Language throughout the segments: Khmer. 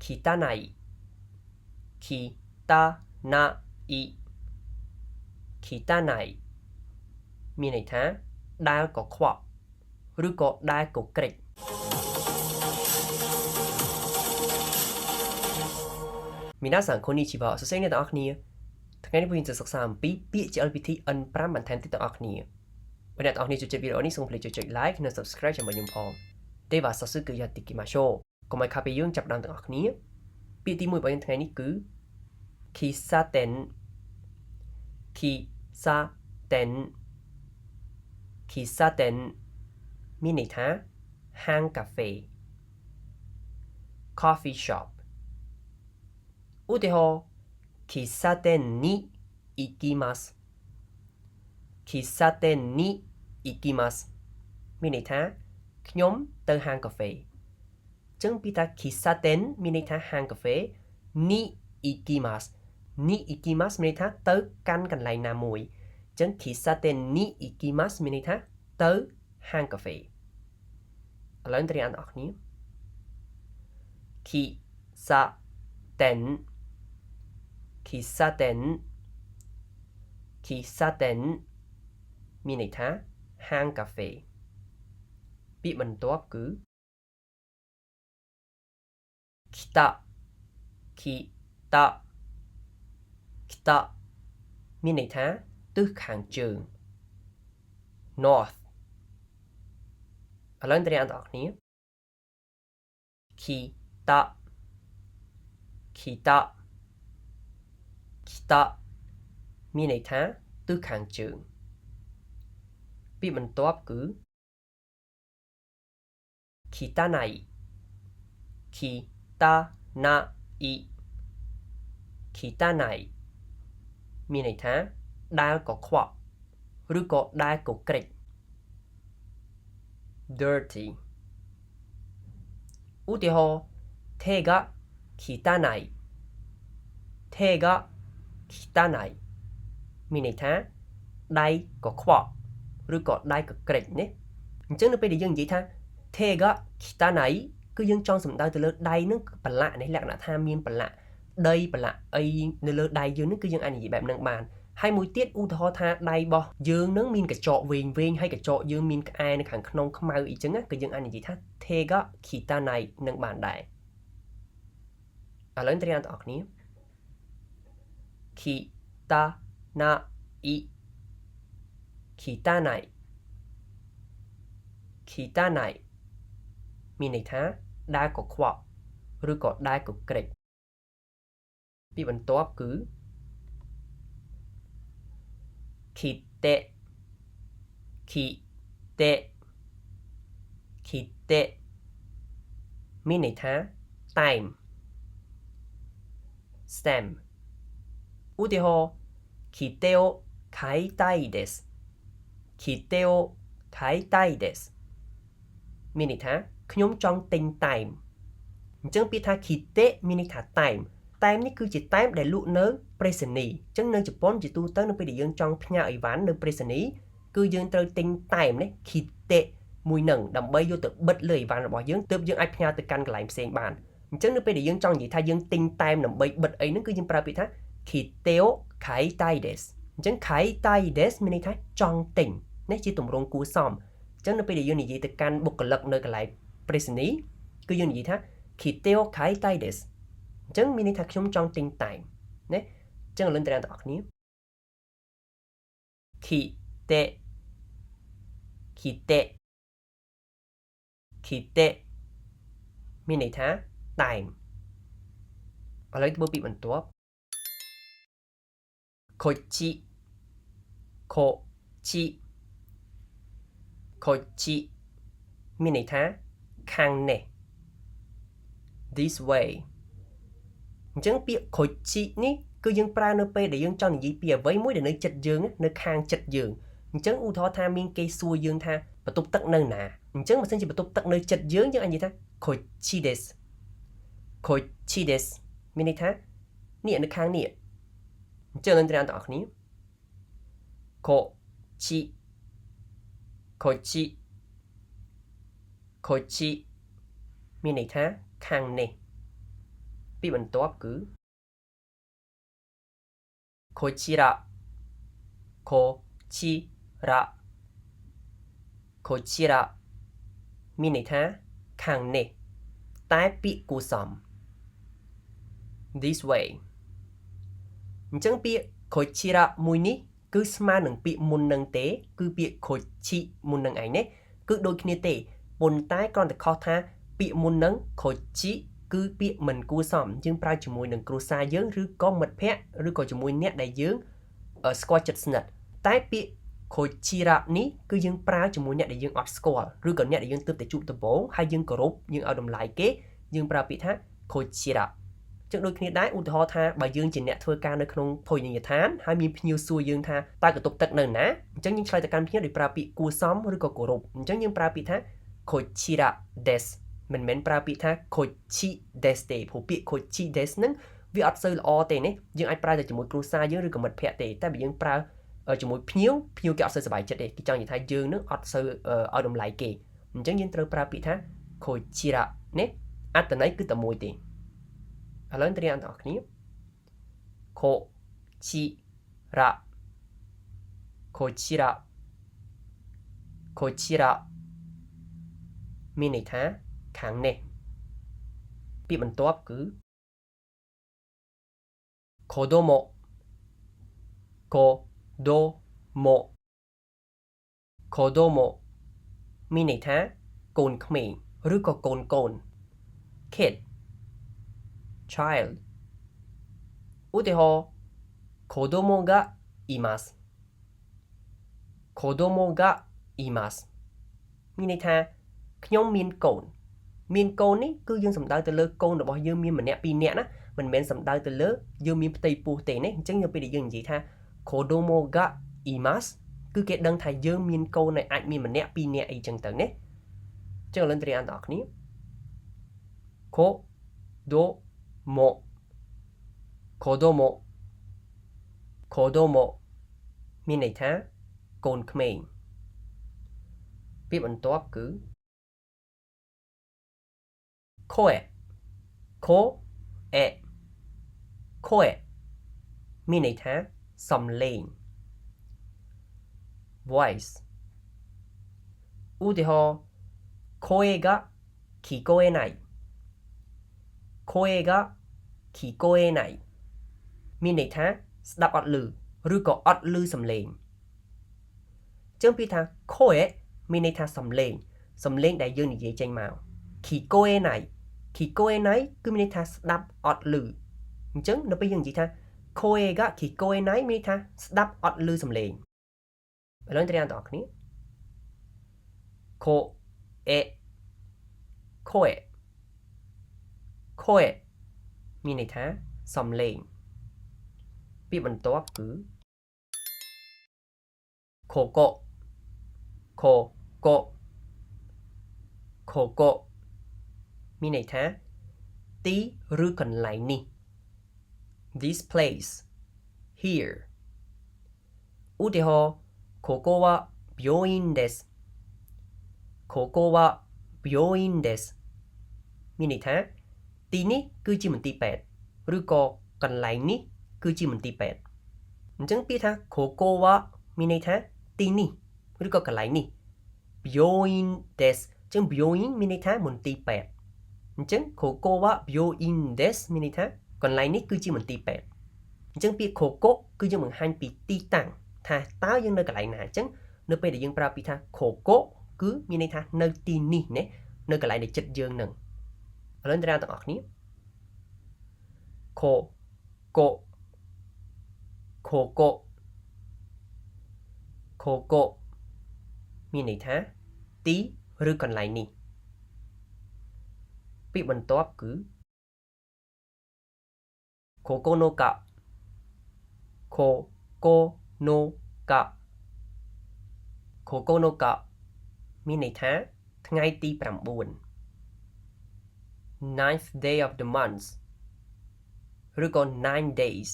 汚い汚い汚いមានន័យថាដែលកខ្វក់ឬក៏ដែលកក្រិច皆さんこんにちはសួស្តីអ្នកទាំងអស់គ្នាថ្ងៃនេះយើងจะសិក្សាអំពីពាក្យជា LPT N5 បន្ថែមទៀតទាំងអស់គ្នាបើអ្នកទាំងអស់គ្នាចូលចិត្តវីដេអូនេះសូមភ្លេចចុច like និង subscribe ជាមួយខ្ញុំផងでは早速やっていきましょうកុំឲ្យខាតពេលយើងចាប់ផ្ដើមទាំងអស់គ្នាពាក្យទី1របស់យើងថ្ងៃនេះគឺ喫茶店喫茶店喫茶店មានន័យថាហាងកាហ្វេ coffee shop ឧទាហរណ៍喫茶店に行きます喫茶店に行きますមានន័យថាខ្ញុំទៅហាងកាហ្វេចឹងពីថា喫茶店មានន័យថាហាងកាហ្វេに行きますに行きますមានន័យថាទៅកាន់កន្លែងណាមួយចឹង喫茶店に行きますមានន័យថាទៅហាងកាហ្វេឥឡូវទៅរៀនអស់គ្នា喫茶店喫茶店喫茶店មានន័យថាហាងកាហ្វេពាក្យបន្ទាប់គឺ北北北មានន័យថាទិសខាងជើង north ឥឡូវទៅរៀនអស់គ្នា北北北មានន័យថាទិសខាងជើងពាក្យបន្ទាប់គឺ汚い汚い汚いមានន័យថាដែលកខ្វក់ឬក៏ដែលកក្រិច dirty ឧទាហរណ៍手が汚い手が汚いមានន័យថាដៃកខ្វក់ឬក៏ដៃកក្រិចណាអញ្ចឹងនៅពេលដែលយើងនិយាយថា手が汚いគឺយើងចង់សំដៅទៅលើដៃនឹងប្រឡាក់នេះលក្ខណៈថាមានប្រឡាក់ដីប្រឡាក់អីនៅលើដៃយើងនឹងគឺយើងអាចនិយាយបែបហ្នឹងបានហើយមួយទៀតឧទាហរណ៍ថាដៃរបស់យើងនឹងមានកញ្ចក់វែងហើយកញ្ចក់យើងមានក្អែនៅខាងក្នុងខ្មៅអីចឹងគឺយើងអាចនិយាយថា手が汚いនឹងបានដែរឥឡូវត្រៀមទាំងអស់គ្នា汚い汚い汚いមានន័យថាដែលកខ្វក់ឬក៏ដែលកក្រិចពីបន្ទាប់គឺ切手មានន័យថាតែម stem ឧទាហរណ៍切手を買いたいです切手を買いたいですមានន័យថាខ្ញុំចង់ទិញតែមអញ្ចឹងពាក្យថា kite មានន័យថាតែមនេះគឺជាតែមដែលលក់នៅប្រេសនីអញ្ចឹងនៅជប៉ុនជាទូទៅនៅពេលដែលយើងចង់ផ្ញើអីវ៉ាន់នៅប្រេសនីគឺយើងត្រូវទិញតែមនេះ kite មួយនឹងដើម្បីយកទៅបិទលើអីវ៉ាន់របស់យើងទើបយើងអាចផ្ញើទៅកាន់កន្លែងផ្សេងបានអញ្ចឹងនៅពេលដែលយើងចង់និយាយថាយើងទិញតែមដើម្បីបិទអីហ្នឹងគឺយើងប្រើពាក្យថា kite o kaitai desu អញ្ចឹង kaitai desu មានន័យថាចង់ទិញនេះជាទម្រង់គួរសមអញ្ចឹងនៅពេលដែលយើងនិយាយទៅកាន់បុគ្គលិកនៅកន្លែងប្រេសនីគឺយើងនិយាយថា kite o kaitai desu អញ្ចឹងមានន័យថាខ្ញុំចង់ទិញតែមណាអញ្ចឹងលឿនត្រាំទាំងអស់គ្នា kite មានន័យថាតែមឥឡូវធ្វើពីបន្ទាប់こっちមានន័យថាខាងនេះ this way អញ្ចឹងពាក្យ こっち នេះគឺយើងប្រើនៅពេលដែលយើងចង់និយាយពីអ្វីមួយដែលនៅចិត្តយើងនៅខាងចិត្តយើងអញ្ចឹងឧទាហរណ៍ថាមានគេសួរយើងថាបន្ទប់ទឹកនៅណាអញ្ចឹងបើសិនជាបន្ទប់ទឹកនៅចិត្តយើងអាចនិយាយថាこっちですこっちですមានន័យថានេះនៅខាងនេះអញ្ចឹងនឹងត្រាំទាំងអស់គ្នាこっちមានន័យថាខាងនេះ ពាក្យបន្ទាប់គឺ こちらこちらこちらមានន័យថាខាងនេះតែពាក្យគួរសម this way អញ្ចឹងពាក្យ こちらមួយនេះគឺស្មើនឹងពាក្យមុននឹងទេគឺពាក្យ こちមុននឹងឯងនេះគឺដូចគ្នាទេប៉ុន្តែគ្រាន់តែខុសថាពាក្យមុននឹង こちគឺពាក្យមិនគួរសមយើងប្រើជាមួយនឹងគ្រួសារយើងឬក៏មិត្តភ័ក្តិឬក៏ជាមួយអ្នកដែលយើងស្គាល់ចិត្តស្និទ្ធតែពាក្យ こちらនេះគឺយើងប្រើជាមួយអ្នកដែលយើងអត់ស្គាល់ឬក៏អ្នកដែលយើងទើបតែជួបដំបូងហើយយើងគោរពយើងឲ្យតម្លៃគេយើងប្រើពាក្យថា こちらចឹងដូចគ្នាដែរឧទាហរណ៍ថាបើយើងជាអ្នកធ្វើការនៅក្នុងភោជនីយដ្ឋានហើយមានភ្ញៀវសួរយើងថាតើកន្ទប់ទឹកនៅណាអញ្ចឹងយើងឆ្លើយទៅកាន់ភ្ញៀវដោយប្រើពាក្យគួរសមឬក៏គោរពអញ្ចឹងយើងប្រើពាក្យថា こちらですមិនមែនប្រើពាក្យថា こっちですទេព្រោះពាក្យ こっちですនឹងវាអត់សូវល្អទេនេះយើងអាចប្រើតែជាមួយគ្រួសារយើងឬក៏មិត្តភ័ក្តិទេតែបើយើងប្រើជាមួយភ្ញៀវគេអត់សូវសប្បាយចិត្តទេគេចង់និយាយថាយើងនឹងអត់សូវឲ្យតម្លៃគេអញ្ចឹងយើងត្រូវប្រើពាក្យថា こちらនេះអត្ថន័យគឺតែមួយទេឥឡូវត្រៀមទាំងអស់គ្នាこちらこちらこちらមានន័យថាខាងនេះពាក្យបន្ទាប់គឺ子供子供子供មានន័យថាកូនក្មេងឬក៏កូន kid child ឧទាហរណ៍子供がいます子供がいますមានន័យថាខ្ញុំមានកូននេះគឺយើងសំដៅទៅលើកូនរបស់យើងមានម្នាក់ពីរនាក់ណាមិនមែនសំដៅទៅលើយើងមានផ្ទៃពោះទេណាអញ្ចឹងនៅពេលដែលយើងនិយាយថា子供がいますគឺគេដឹងថាយើងមានកូនហើយអាចមានម្នាក់ពីរនាក់អីចឹងទៅណាចឹងឥឡូវត្រៀមទាំងអស់គ្នា子供子供子供មានន័យថាកូនក្មេងពាក្យបន្ទាប់គឺ声មានន័យថាសំឡេង voice ឧទាហរណ៍声が聞こえない声が聞こえないមានន័យថាស្ដាប់អត់ឮឬក៏អត់ឮសំឡេងចឹងពាក្យថា声មានន័យថាសំឡេងដែលយើងនិយាយចេញមក聞こえないគឺមានន័យថាស្ដាប់អត់ឮអញ្ចឹងនៅពេលយើងនិយាយថា声が聞こえないមានន័យថាស្ដាប់អត់ឮសំឡេងឥឡូវត្រៀមទាំងអស់គ្នា声មានន័យថាសំឡេងពាក្យបន្ទាប់គឺここមានន័យថាទីឬកន្លែងនេះ this place here ឧទាហរណ៍ここは病院ですここは病院ですមានន័យថាទីនេះគឺជាមន្ទីរពេទ្យឬក៏កន្លែងនេះគឺជាមន្ទីរពេទ្យអញ្ចឹងពាក្យថាここはមានន័យថាទីនេះឬក៏កន្លែងនេះ病院ですអញ្ចឹង病院មានន័យថាមន្ទីរពេទ្យអញ្ចឹងここは病院ですមានន័យថាកន្លែងនេះគឺជាមន្ទីរពេទ្យអញ្ចឹងពាក្យここគឺយើងបង្ហាញពីទីតាំងថាតើយើងនៅកន្លែងណាអញ្ចឹងនៅពេលដែលយើងប្រើពាក្យថាここគឺមានន័យថានៅទីនេះណានៅកន្លែងដែលចិត្តយើងនឹងឥឡូវទាំងអស់គ្នាここមានន័យថាទីឬកន្លែងនេះពាក្យបន្ទាប់គឺここのかមានន័យថាថ្ងៃទី9 ninth day of the month ឬក៏9 days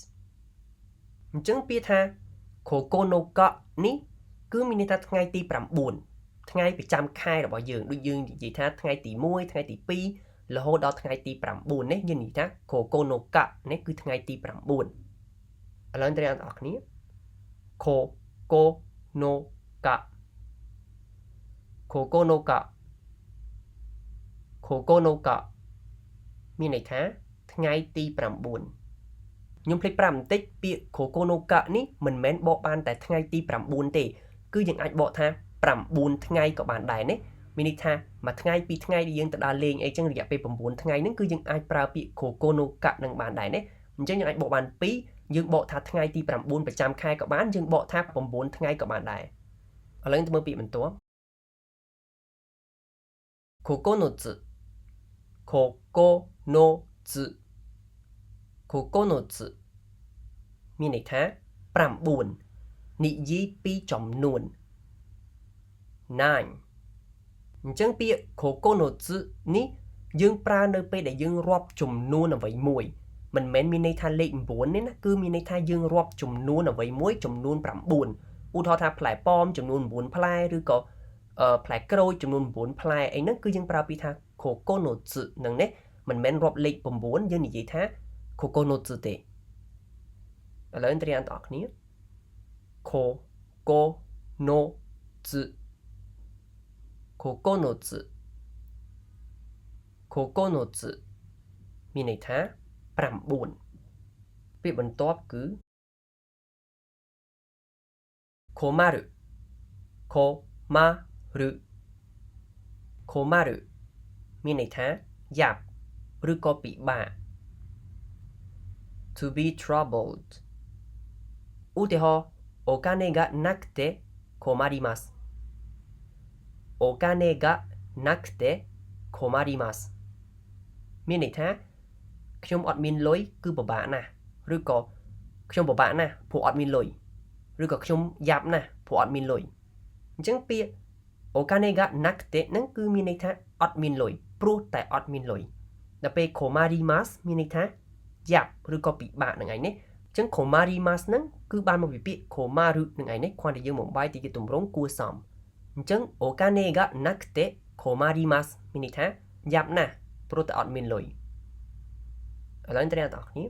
អញ្ចឹងពាក្យថាここのかនេះគឺមានន័យថាថ្ងៃទី9ថ្ងៃប្រចាំខែរបស់យើងដូចយើងនិយាយថាថ្ងៃទី1ថ្ងៃទី2 រហូតដល់ថ្ងៃទី9នេះយើងនិយាយថា Kokonoka នេះគឺថ្ងៃទី9ឥឡូវត្រៀមអ្នកនរគ្នា Kokonoka Kokonoka Kokonoka មានន័យថាថ្ងៃទី9ខ្ញុំភ្លេចប្រាប់បន្តិចពាក្យ Kokonoka នេះមិនមែនបកបានតែថ្ងៃទី9ទេគឺយើងអាចបកថា9ថ្ងៃក៏បានដែរណាមានន័យថាមួយថ្ងៃពីរថ្ងៃដែលយើងទៅដើរលេងអីចឹងរយៈពេល9ថ្ងៃហ្នឹងគឺយើងអាចប្រើពាក្យ Kokonoka នឹងបានដែរណាអញ្ចឹងយើងអាចបកបាន2យើងបកថាថ្ងៃទី9ប្រចាំខែក៏បានយើងបកថា9ថ្ងៃក៏បានដែរឥឡូវទៅមើលពាក្យបន្ទាប់9 9មានន័យថា9និយាយពីចំនួន9អញ្ចឹងពាក្យ 9នេះយើងប្រើនៅពេលដែលយើងរាប់ចំនួនអ្វីមួយមិនមែនមានន័យថាលេខ9ទេណាគឺមានន័យថាយើងរាប់ចំនួនអ្វីមួយចំនួន9ឧទាហរណ៍ថាផ្លែប៉ោមចំនួន9ផ្លែឬក៏ផ្លែក្រូចចំនួន9ផ្លែអីហ្នឹងគឺយើងប្រើពាក្យថា 9នឹងនេះមិនមែនរាប់លេខ9យើងនិយាយថា9ទេឥឡូវត្រៀមទាំងអស់គ្នា 9មានន័យថា9ពាក្យបន្ទាប់គឺ komaru មានន័យថាយ៉ាប់ឬក៏ពិបាក to be troubled ឧទាហរណ៍ お金がなくて困りますお金がなくて困りますមានន័យថាខ្ញុំអត់មានលុយគឺពិបាកណាស់ឬក៏ខ្ញុំពិបាកណាស់ព្រោះអត់មានលុយឬក៏ខ្ញុំយ៉ាប់ណាស់ព្រោះអត់មានលុយអញ្ចឹងពាក្យ お金がなくてហ្នឹងគឺមានន័យថាអត់មានលុយព្រោះតែអត់មានលុយដល់ពេល 困りますមានន័យថាយ៉ាប់ឬក៏ពិបាកនឹងឯងនេះអញ្ចឹង 困りますហ្នឹងគឺបានមកពីពាក្យ komaru នឹងឯងនេះគ្រាន់តែយើងបំបែកទៅជាទម្រង់គួរសមអញ្ចឹង お金がなくて困りますមានន័យថាយ៉ាប់ណាស់ព្រោះតែអត់មានលុយឥឡូវត្រៀមទាំងអស់គ្នា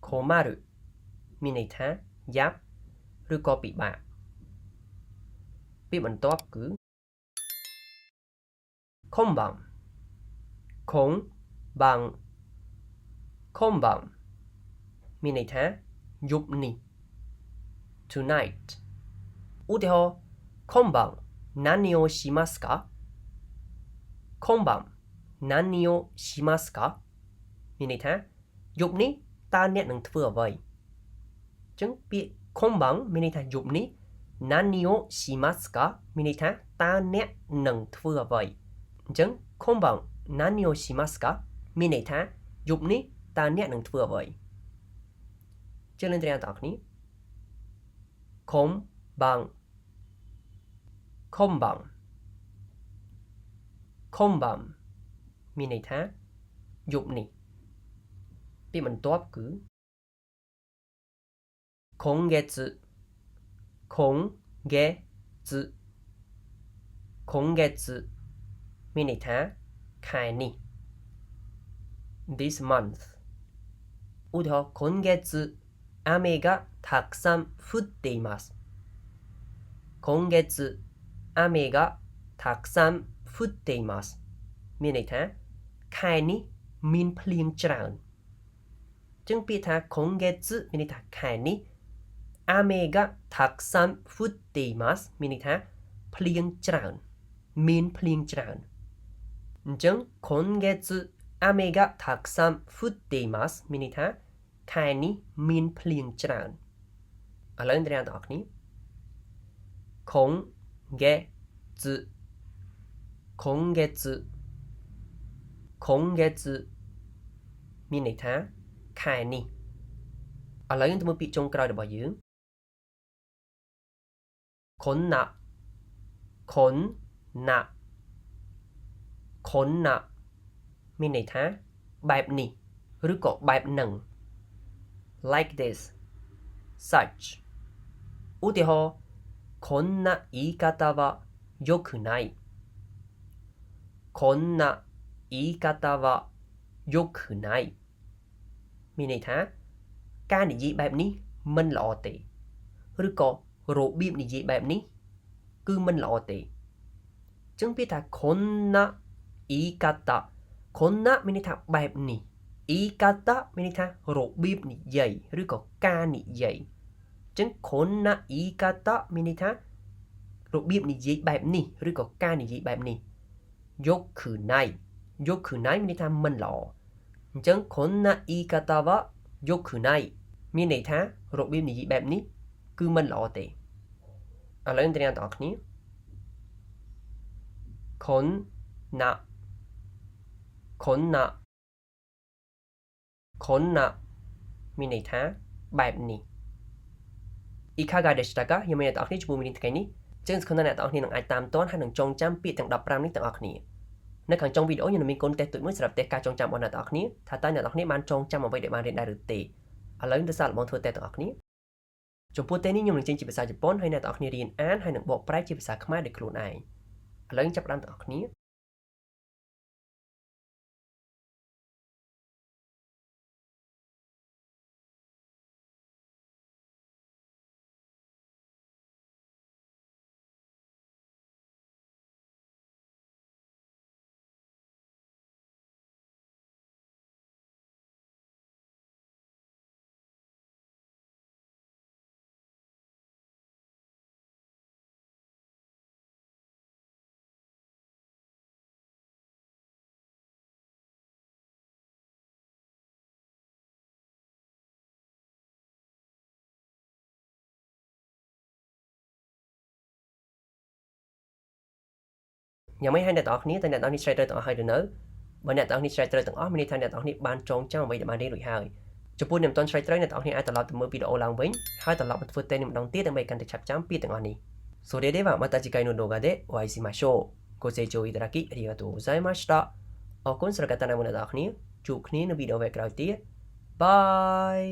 komaru មានន័យថាយ៉ាប់ឬក៏ពិបាកពាក្យបន្ទាប់គឺ konban មានន័យថាយប់នេះ tonight ឧទាហរណ៍ konban 何をしますか今晩何をしますかមានន័យថាយប់នេះតើអ្នកនឹងធ្វើអ្វីអញ្ចឹងពាក្យ konban មានន័យថាយប់នេះ何をしますかមានន័យថាតើអ្នកនឹងធ្វើអ្វីអញ្ចឹង konban 何をしますかមានន័យថាយប់នេះតើអ្នកនឹងធ្វើអ្វីជឿនត្រៀមទាំងអស់គ្នា konban មានន័យថាយប់នេះពាក្យបន្ទាប់គឺ 今月មានន័យថាខែនេះ this month ឧទាហរណ៍今月雨がたくさん降っています今月雨がたくさん降っていますមានន័យថាខែនេះមានភ្លៀងច្រើនចឹងពាក្យថា今月មានន័យថាខែនេះ雨がたくさん降っていますមានន័យថាភ្លៀងច្រើនមានភ្លៀងច្រើនអញ្ចឹង今月雨がたくさん降っていますមានន័យថាខែនេះមានភ្លៀងច្រើនឥឡូវត្រៀមទាំងអស់គ្នា今月មានន័យថាខែនេះឥឡូវយើងទៅមើលពាក្យចុងក្រោយរបស់យើងこんなមានន័យថាបែបនេះឬក៏បែបហ្នឹង like this such ឧទាហរណ៍こんな言い方は良くない。こんな言い方は良くない មានន័យថាការនិយាយបែបនេះមិនល្អទេឬក៏របៀបនិយាយបែបនេះគឺមិនល្អទេអញ្ចឹងពាក្យថាこんな言い方こんなមានន័យថាបែបនេះ言い方មានន័យថារបៀបនិយាយឬក៏ការនិយាយអញ្ចឹងこんな言い方មានន័យថារបៀបនិយាយបែបនេះឬក៏ការនិយាយបែបនេះよくないよくないមានន័យថាមិនល្អអញ្ចឹងこんな言い方はよくないមានន័យថារបៀបនិយាយបែបនេះគឺមិនល្អទេឥឡូវទាំងអ្នកទាំងអស់គ្នាこんなこんなこんなមានន័យថាបែបនេះいかがでしたかខ្ញុំមានអ្នកទាំងអស់គ្នាជាមួយមេរៀនថ្ងៃនេះចឹងសង្ឃឹមថាអ្នកទាំងអស់គ្នានឹងអាចតាមទាន់ហើយនឹងចងចាំពាក្យទាំង15នេះទាំងអស់គ្នានៅខាងចុងវីដេអូខ្ញុំនឹងមានកូនតេស្តទូចមួយសម្រាប់តេស្តការចងចាំរបស់អ្នកទាំងអស់គ្នាថាតើអ្នកទាំងអស់គ្នាបានចងចាំអ្វីដែលបានរៀនដែរឬទេឥឡូវទៅសាកល្បងធ្វើតេស្តទាំងអស់គ្នាចំពោះតេស្តនេះខ្ញុំនឹងចេញជាភាសាជប៉ុនហើយអ្នកទាំងអស់គ្នារៀនអានហើយនឹងបកប្រែជាភាសាខ្មែរដោយខ្លួនឯងឥឡូវចាប់ផ្ដើមទាំងអស់គ្នាយ៉ាងម៉េចហើយអ្នកទាំងអស់គ្នាតើអ្នកទាំងអស់គ្នាឆ្លើយត្រូវទាំងអស់ហើយឬនៅបើអ្នកទាំងអស់គ្នាឆ្លើយត្រូវទាំងអស់មានន័យថាអ្នកទាំងអស់គ្នាបានចងចាំអ្វីដែលបានរៀនរួចហើយចំពោះអ្នកមិនទាន់ឆ្លើយត្រូវអ្នកទាំងអស់គ្នាអាចត្រឡប់ទៅមើលវីដេអូឡើងវិញហើយត្រឡប់មកធ្វើតេស្តនេះម្ដងទៀតដើម្បីកាន់តែឆាប់ចាំពាក្យទាំងអស់នេះそれではまた次回の動画でお会いしましょうご清聴いただきありがとうございましたអរគុណសម្រាប់ការតាមដានអ្នកទាំងអស់គ្នាជួបគ្នានៅវីដេអូក្រោយទៀតបាយ